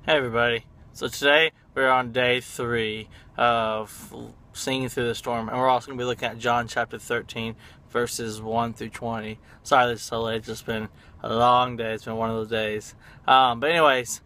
Hey everybody. So today we're on day 3 of Singing Through the Storm, and we're also going to be looking at John chapter 13 verses 1 through 20. Sorry this is so late, it's just been a long day, it's been one of those days. But anyways,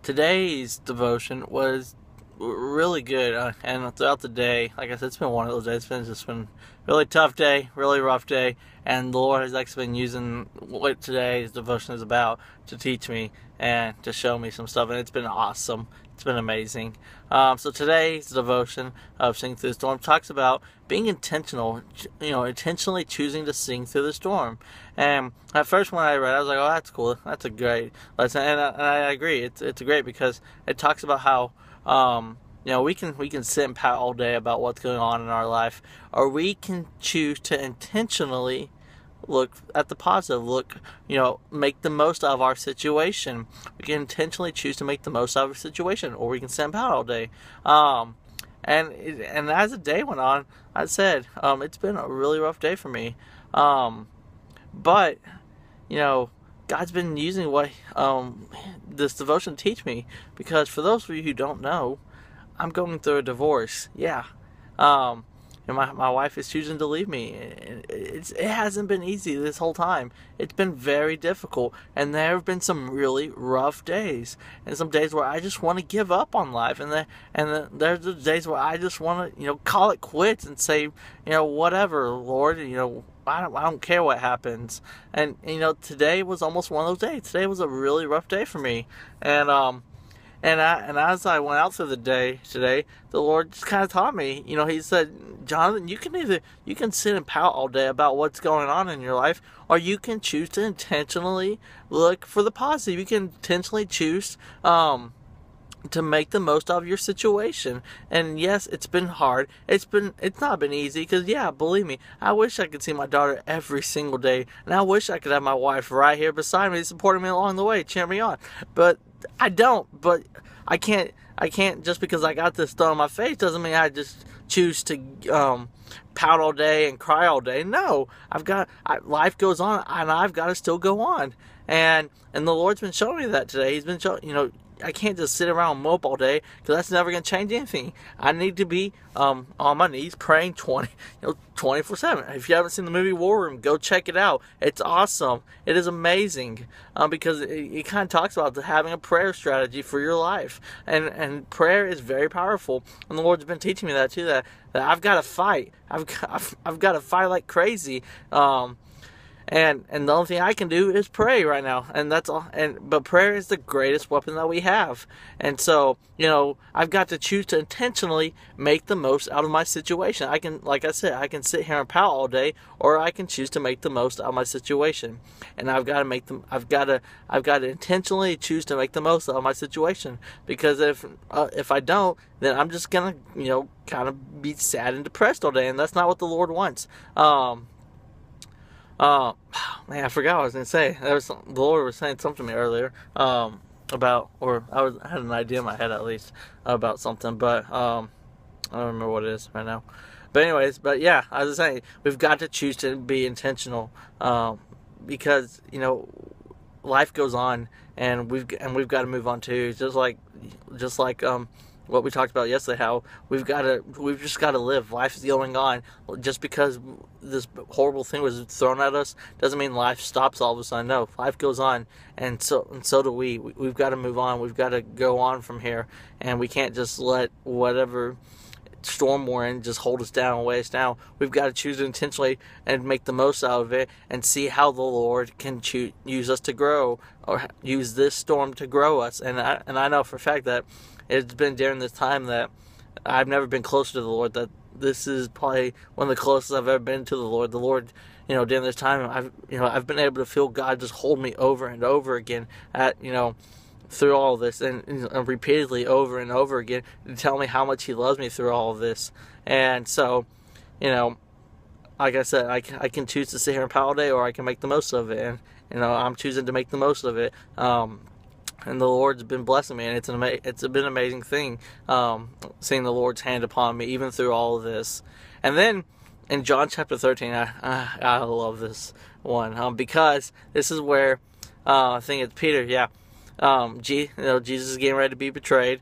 today's devotion was really good, and throughout the day, like I said, it's been one of those days. It's been a really tough day, really rough day, and the Lord has actually been using what today's devotion is about to teach me and to show me some stuff, and it's been awesome. It's been amazing. So today's devotion of Sing Through the Storm talks about being intentional, intentionally choosing to sing through the storm. And at first when I read it, I was like, oh, that's cool. That's a great lesson. And I agree. It's great because it talks about how we can sit and pout all day about what's going on in our life, or we can choose to intentionally look at the positive, make the most of our situation. We can intentionally choose to make the most of our situation, or we can sit and pout all day. And as the day went on, I said, it's been a really rough day for me. But God's been using this devotion to teach me, because for those of you who don't know, I'm going through a divorce. Yeah. My wife is choosing to leave me. It hasn't been easy this whole time. It's been very difficult, and there have been some really rough days, and some days where I just want to give up on life, and there's the days where I just want to call it quits and say whatever, Lord, I don't care what happens. And today was almost one of those days. Today was a really rough day for me, and as I went out through the day today, the Lord just kind of taught me. He said, Jonathan, you can sit and pout all day about what's going on in your life, or you can choose to intentionally look for the positive. You can intentionally choose to make the most of your situation. And yes, it's been hard. It's not been easy, because believe me, I wish I could see my daughter every single day, and I wish I could have my wife right here beside me, supporting me along the way, cheering me on. But I don't. But I can't just because I got this thrown in my face doesn't mean I just choose to pout all day and cry all day. No, life goes on, and I've got to still go on. And the Lord's been showing me that today. He's been showing, I can't just sit around and mope all day, because that's never going to change anything. I need to be on my knees praying 24/7. If you haven't seen the movie War Room, go check it out. It's awesome. It is amazing, because it kind of talks about having a prayer strategy for your life, and prayer is very powerful. And the Lord's been teaching me that too. That I've got to fight. I've got to fight like crazy. And the only thing I can do is pray right now, and that's all. But prayer is the greatest weapon that we have. And so, I've got to choose to intentionally make the most out of my situation. Like I said, I can sit here and pout all day, or I can choose to make the most out of my situation. And I've got to intentionally choose to make the most out of my situation, because if I don't, then I'm just gonna kind of be sad and depressed all day, and that's not what the Lord wants. Man, I forgot what I was going to say. The Lord was saying something to me earlier, about, or I had an idea in my head at least about something, but, I don't remember what it is right now. But anyways, yeah, I was saying, we've got to choose to be intentional, because, life goes on, and we've got to move on too, just like, what we talked about yesterday, how we've just got to live. Life is going on. Just because this horrible thing was thrown at us doesn't mean life stops all of a sudden. No, life goes on, and so do we. We've got to move on. We've got to go on from here, and we can't just let whatever storm we're in just hold us down and weigh us down. We've got to choose intentionally and make the most out of it, and see how the Lord can use us to grow, or use this storm to grow us. And I know for a fact that it's been during this time that I've never been closer to the Lord, that this is probably one of the closest I've ever been to the Lord. The Lord, during this time, I've been able to feel God just hold me over and over again through all of this, and repeatedly over and over again, to tell me how much He loves me through all of this. And so, like I said, I can choose to sit here and pout all day, or I can make the most of it. And I'm choosing to make the most of it. And the Lord's been blessing me, and it's been an amazing thing, seeing the Lord's hand upon me even through all of this. And then in John chapter 13, I love this one, because this is where I think it's Peter. Yeah, Jesus is getting ready to be betrayed,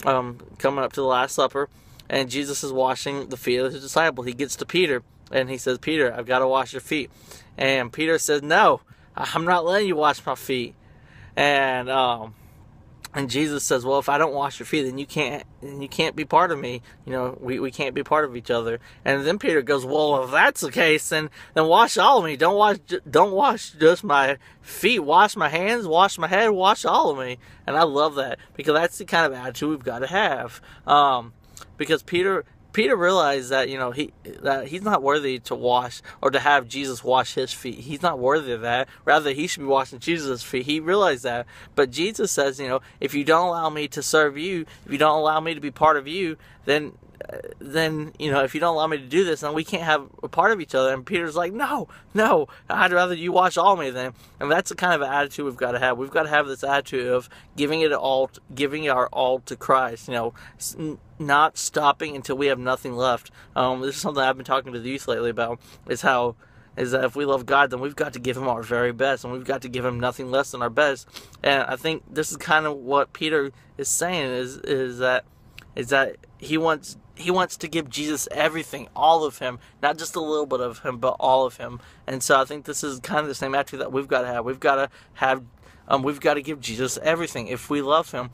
coming up to the Last Supper, and Jesus is washing the feet of his disciple. He gets to Peter, and he says, Peter, I've got to wash your feet. And Peter says, no, I'm not letting you wash my feet. And Jesus says, well, if I don't wash your feet, then you can't be part of me. We can't be part of each other. And then Peter goes, well, if that's the case, then wash all of me. Don't wash just my feet. Wash my hands, wash my head, wash all of me. And I love that, because that's the kind of attitude we've got to have. Because Peter realized that that he's not worthy to wash or to have Jesus wash his feet. He's not worthy of that. Rather, he should be washing Jesus' feet. He realized that. But Jesus says, if you don't allow me to serve you, if you don't allow me to be part of you, then if you don't allow me to do this, then we can't have a part of each other. And Peter's like, no, I'd rather you wash all of me then. And that's the kind of attitude we've got to have. We've got to have this attitude of giving our all to Christ. Not stopping until we have nothing left. This is something I've been talking to the youth lately about. Is that if we love God, then we've got to give Him our very best, and we've got to give Him nothing less than our best. And I think this is kind of what Peter is saying is that he wants to give Jesus everything, all of Him, not just a little bit of Him, but all of Him. And so I think this is kind of the same attitude that we've got to have. We've got to give Jesus everything. If we love Him,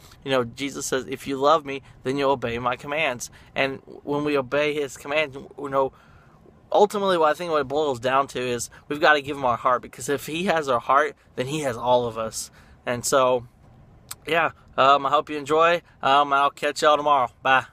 Jesus says, if you love me, then you'll obey my commands. And when we obey His commands, ultimately what it boils down to is we've got to give Him our heart, because if He has our heart, then He has all of us. And so, yeah, I hope you enjoy. I'll catch y'all tomorrow. Bye.